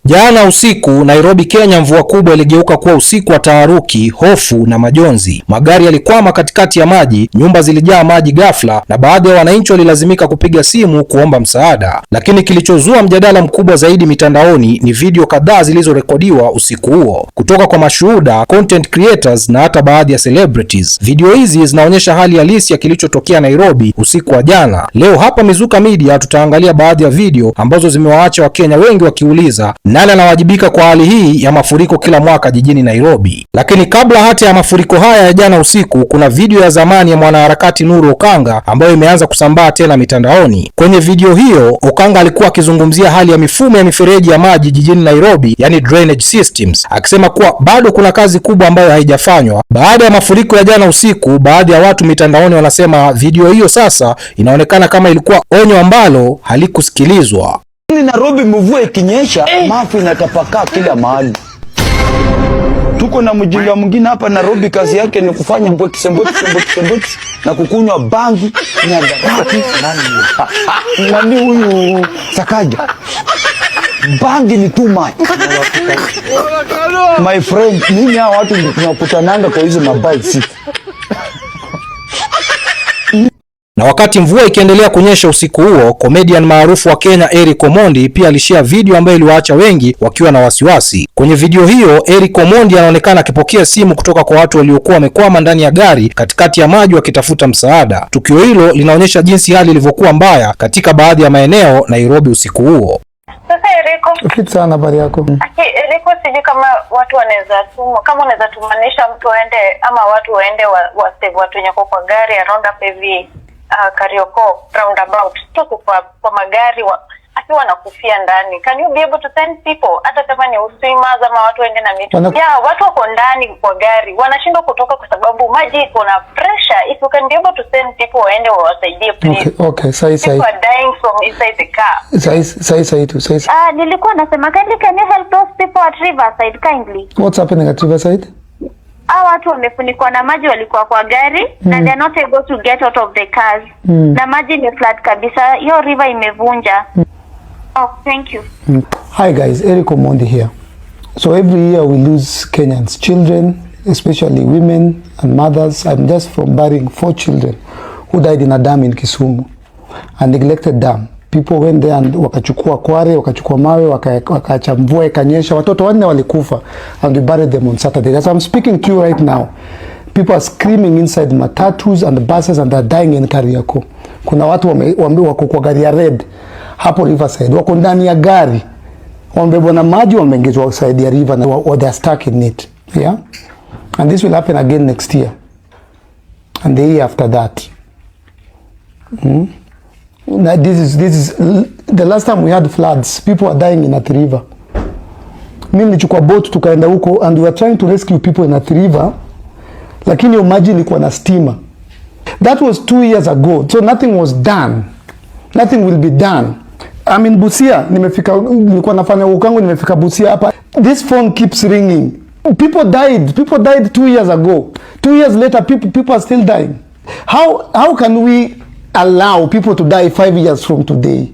Jana usiku Nairobi, Kenya, mvua kubwa iligeuka kuwa usiku wa taharuki, hofu na majonzi. Magari yalikwama katikati ya maji, nyumba zilijaa maji ghafla na baadhi ya wananchi walilazimika kupiga simu kuomba msaada. Lakini kilichozua mjadala mkubwa zaidi mitandaoni ni video kadhaa zilizorekodiwa usiku huo kutoka kwa mashuhuda, content creators na hata baadhi ya celebrities. Video hizi zinaonyesha hali halisi ya kilichotokea Nairobi usiku wa jana. Leo hapa Mizuka Media tutaangalia baadhi ya video ambazo zimewaacha Wakenya wengi wakiuliza nani anawajibika kwa hali hii ya mafuriko kila mwaka jijini Nairobi. Lakini kabla hata ya mafuriko haya ya jana usiku, kuna video ya zamani ya mwanaharakati Nuru Okanga ambayo imeanza kusambaa tena mitandaoni. Kwenye video hiyo, Okanga alikuwa akizungumzia hali ya mifumo ya mifereji ya maji jijini Nairobi, yani drainage systems, akisema kuwa bado kuna kazi kubwa ambayo haijafanywa. Baada ya mafuriko ya jana usiku, baadhi ya watu mitandaoni wanasema video hiyo sasa inaonekana kama ilikuwa onyo ambalo halikusikilizwa. Nairobi mvua ikinyesha, mafi inatapakaa kila mahali. Tuko na mjinga mwingine hapa Nairobi, kazi yake ni kufanya mboti na kukunywa bangi na darati. Nani huyu Sakaja? Bangi ni too much. My friend, mimi hao watu tunakutananga kwa hizo mabikes. Na wakati mvua ikiendelea kunyesha usiku huo, comedian maarufu wa Kenya Eric Omondi pia alishare video ambayo iliwaacha wengi wakiwa na wasiwasi. Kwenye video hiyo, Eric Omondi anaonekana akipokea simu kutoka kwa watu waliokuwa wamekwama ndani ya gari katikati ya maji wakitafuta msaada. Tukio hilo linaonyesha jinsi hali ilivyokuwa mbaya katika baadhi ya maeneo Nairobi usiku huo. Sasa Eriko, fiti sana habari yako. Eriko, sijui kama watu wanaweza kama unaweza tumanisha mtu aende ama watu waende save watu wenye kwa gari around up hivi Kariokoo roundabout, tuko kwa magari akiwa nakufia ndani. Can you be able to send people, hata kama ni usima ama watu waende na mito? Watu wako ndani kwa gari wanashindwa kutoka kwa sababu maji iko na pressure. If you can be able to send people waende wawasaidie, please. Okay, sahi. People are dying from inside the car. Sahi. Nilikuwa nasema can you help those people at Riverside kindly? What's happening at Riverside? Watu wamefunikwa na maji, walikuwa kwa gari na they are not able to get out of the cars. Na maji ni flat kabisa, hiyo river imevunja. Oh, thank you. Hi guys, Eric Omondi here. So every year we lose Kenyans, children, especially women and mothers. I'm just from burying 4 children who died in a dam in Kisumu, a neglected dam. People went there and wakachukua kware, wakachukua mawe, wakaacha mvua ikanyesha, watoto 4 walikufa, and we buried them on Saturday. As I'm speaking to you right now, people are screaming inside matatus and buses and they're dying in Kariokoo. Kuna watu wako kwa gari ya red hapo Riverside, wako ndani ya gari, wamebebwa na maji, wameingizwa side ya river na they are stuck in it. Yeah, and this will happen again next year and the year after that. Now this is the last time we had floods, people are dying in Athi River. Mimi nilichukua boat tukaenda huko and we were trying to rescue people in Athi River, lakini hiyo maji ilikuwa na stima. That was 2 years ago, so nothing was done, nothing will be done. I mean Busia, nilikuwa nafanya ukangu, nimefika Busia hapa, this phone keeps ringing. People died 2 years ago. 2 years later people are still dying. How can we allow people to die 5 years from today?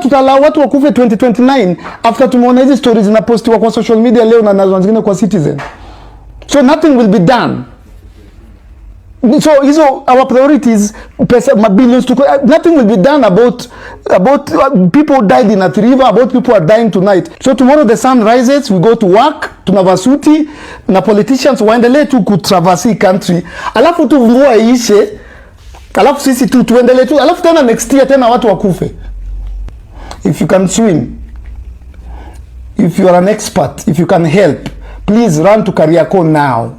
Tutalao watu wakufe 2029 after tumeona hizi stories zinapostiwa kwa social media leo na nazo zingine kwa Citizen. So nothing will be done. So our priorities, billions to nothing will be done about people who died in Athi River, about people who are dying tonight. So tomorrow the sun rises, we go to work, tunavasuti na politicians waendelee tu kutraverse country, alafu tu mvua iishe, alafu sisi tu tuendelee tu, alafu tena next year tena watu wakufe. If you can swim, if you are an expert, if you can help, please run to Kariokoo now.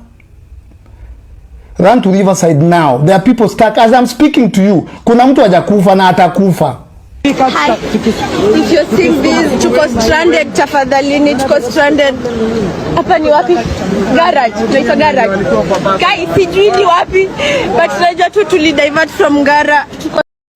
Run to Riverside now. There are people stuck. As I'm speaking to you, kuna mtu hajakufa na atakufa. If you're seeing this, tuko stranded, tafadhalini, tuko stranded. Hapa ni wapi? Garage, tunaitwa garage. Guys, sijui ni wapi, but tunajua tu tulidivert from Ngara.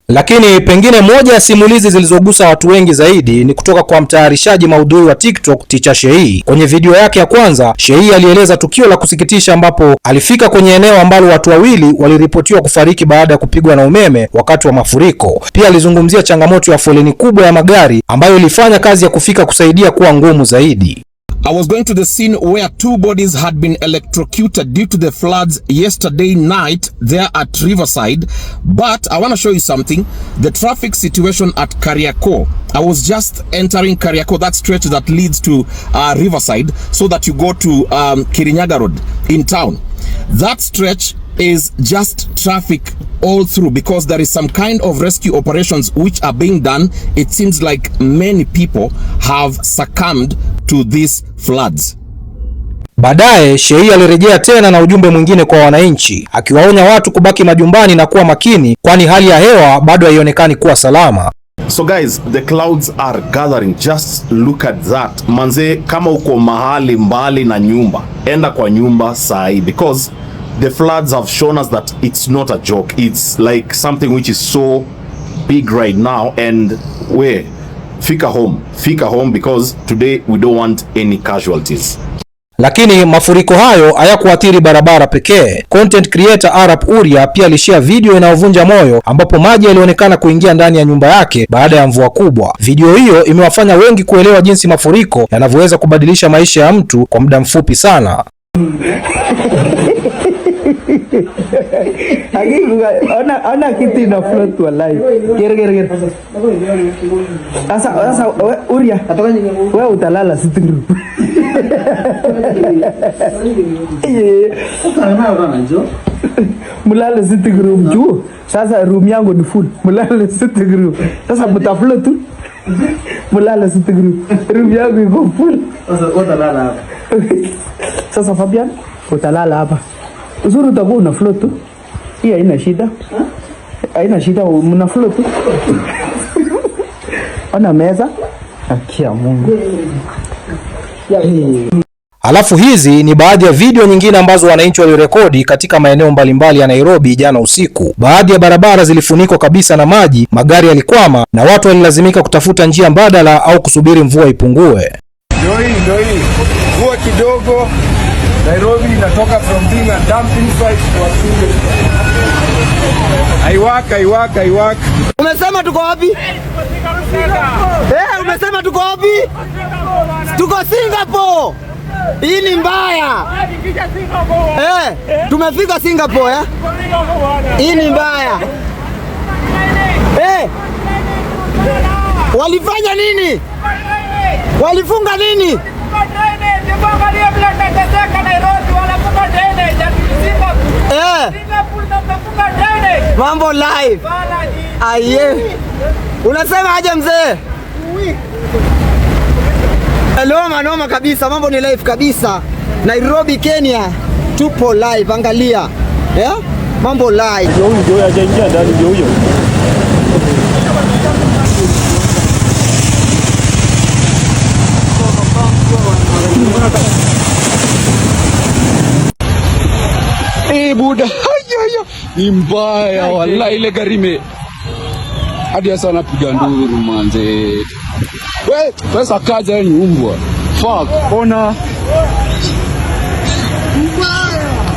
Lakini pengine moja ya simulizi zilizogusa watu wengi zaidi ni kutoka kwa mtayarishaji maudhui wa TikTok Teacher Shei. Kwenye video yake ya kwanza, Shei alieleza tukio la kusikitisha ambapo alifika kwenye eneo ambalo watu wawili waliripotiwa kufariki baada ya kupigwa na umeme wakati wa mafuriko. Pia alizungumzia changamoto ya foleni kubwa ya magari ambayo ilifanya kazi ya kufika kusaidia kuwa ngumu zaidi. I was going to the scene where 2 bodies had been electrocuted due to the floods yesterday night there at Riverside. But I want to show you something. The traffic situation at Kariakor. I was just entering Kariakor, that stretch that leads to Riverside, so that you go to Kirinyaga Road in town. That stretch is just traffic all through because there is some kind of rescue operations which are being done. It seems like many people have succumbed to these floods. Baadaye Shei alirejea tena na ujumbe mwingine kwa wananchi, akiwaonya watu kubaki majumbani na kuwa makini kwani hali ya hewa bado haionekani kuwa salama. So guys, the clouds are gathering. Just look at that. Manze, kama uko mahali mbali na nyumba, enda kwa nyumba sahi, because the floods have shown us that it's not a joke. It's like something which is so big right now, and fika home because today we don't want any casualties. Lakini mafuriko hayo hayakuathiri barabara pekee. Content creator Arap Uria pia alishare video inayovunja moyo ambapo maji yalionekana kuingia ndani ya nyumba yake baada ya mvua kubwa. Video hiyo imewafanya wengi kuelewa jinsi mafuriko yanavyoweza kubadilisha maisha ya mtu kwa muda mfupi sana. Ona kitu ina float wa live. Gere. Sasa Uria, wewe utalala sitting room. Mulale sitting room juu. Sasa room yangu ni full. Mulale sitting room. Sasa mtafloat tu. Mulale sitting room. Room yangu iko full. Sasa utalala hapa. Sasa Fabian, utalala hapa. Uzuri utakuwa una float tu. Hii haina shida. Haina shida, mna float tu. Ona meza. Akia Mungu. Alafu hizi ni baadhi ya video nyingine ambazo wananchi walirekodi katika maeneo mbalimbali ya Nairobi jana usiku. Baadhi ya barabara zilifunikwa kabisa na maji, magari yalikwama na watu walilazimika kutafuta njia mbadala au kusubiri mvua ipungue. Ndio hii. Mvua kidogo. Nairobi inatoka from being a dumping site to a single. Aiwaka. Umesema tuko wapi? Umesema tuko wapi? Tuko Singapore. Hii ni mbaya. Tumefika Singapore. Hii ni mbaya. Walifanya nini? Walifunga nini? Mambo live. Aye. Unasema aje mzee? Noma kabisa, mambo ni live kabisa. Nairobi, Kenya. Tupo live, angalia. Mambo live. Ndio hajaingia ndani ndio huyo. Buda. Ni mbaya wallahi, ile gari hadi sasa anapiga nduru manze. Pesa kaja ni umbwa. Fuck, ona.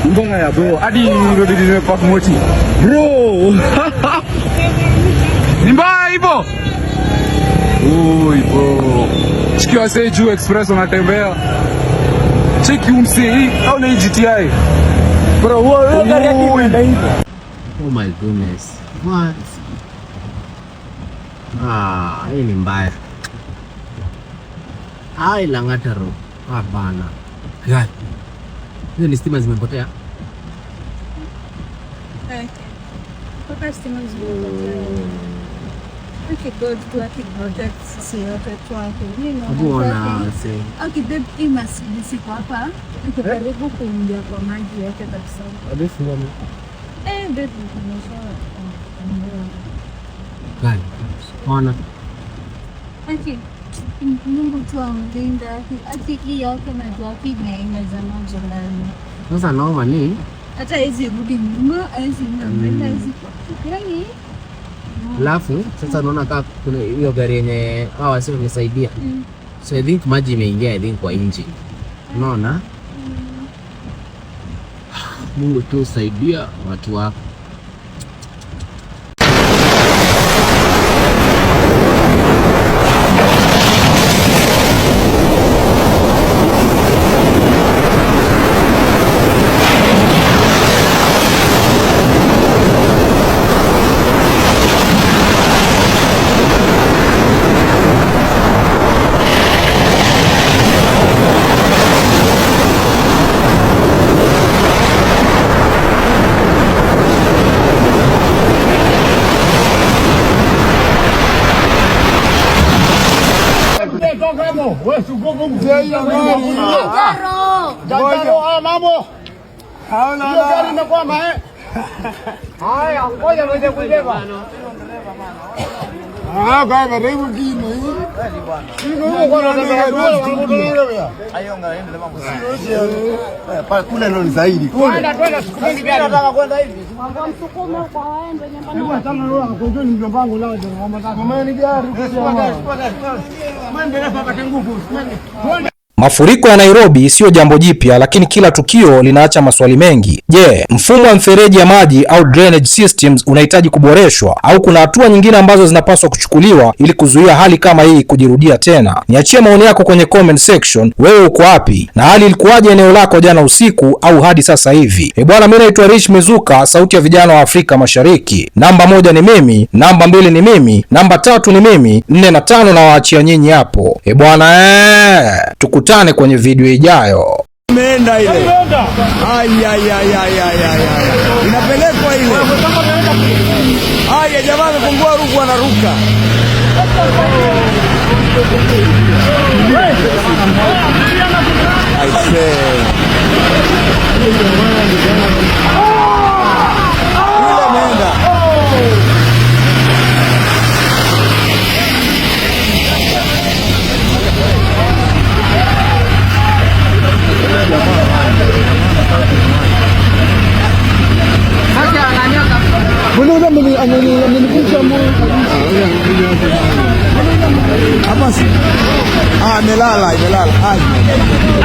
Mbaya bro, hadi ndio nimepark moti. Bro. Ni mbaya hivyo. Oi bro. Sikia sasa juu express unatembea. Cheki umsi au na GTI. Bro, wewe gari yako imeenda hivi. Oh my goodness. What? Hii ni mbaya. Lang'ata Road. Hapana. Gani? Hizo ni stima zimepotea. Toka stima zimepotea. God to protect sisi yote tuanze. Mbona say? Akidep imasisi kwa hapa. Tukijaribu kuingia kwa maji yake kabisa. Hadi sio. Baby tumesha. Gani? Ona. Aki Mungu tu amlinda. Aki yake na japi na imezama jana. Sasa naomba ni hata hizi rudi nyuma, hizi mbele, hizi yani Alafu sasa naona kama kuna hiyo gari yenye hawa sio wamesaidia. So I think maji imeingia I think kwa engine. Unaona? Mungu tu saidia watu wako. Kule ndo ni zaidi. Mafuriko ya Nairobi sio jambo jipya, lakini kila tukio linaacha maswali mengi. Je, mfumo wa mfereji ya maji au drainage systems unahitaji kuboreshwa au kuna hatua nyingine ambazo zinapaswa kuchukuliwa ili kuzuia hali kama hii kujirudia tena? Niachie maoni yako kwenye comment section. Wewe uko wapi na hali ilikuwaje eneo lako jana usiku au hadi sasa hivi? Bwana, mimi naitwa Rich Mizuka, sauti ya vijana wa Afrika Mashariki. Namba 1 ni mimi, namba 2 ni mimi, namba 3 ni mimi, 4 na 5 na waachia nyinyi hapo. Bwana, tukutane kwenye video ijayo. Imeenda ile. Inapelekwa ile. Haya jamaa amefungua ruku anaruka. I say. Amelala.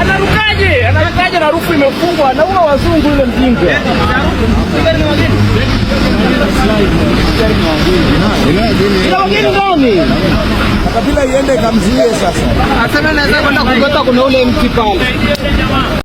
Anarukaje na rufu imefungwa na huo wazungu yule mjinga. Kabila iende kamzie sasa. Asema naweza kwenda kugota kuna ule mti pale.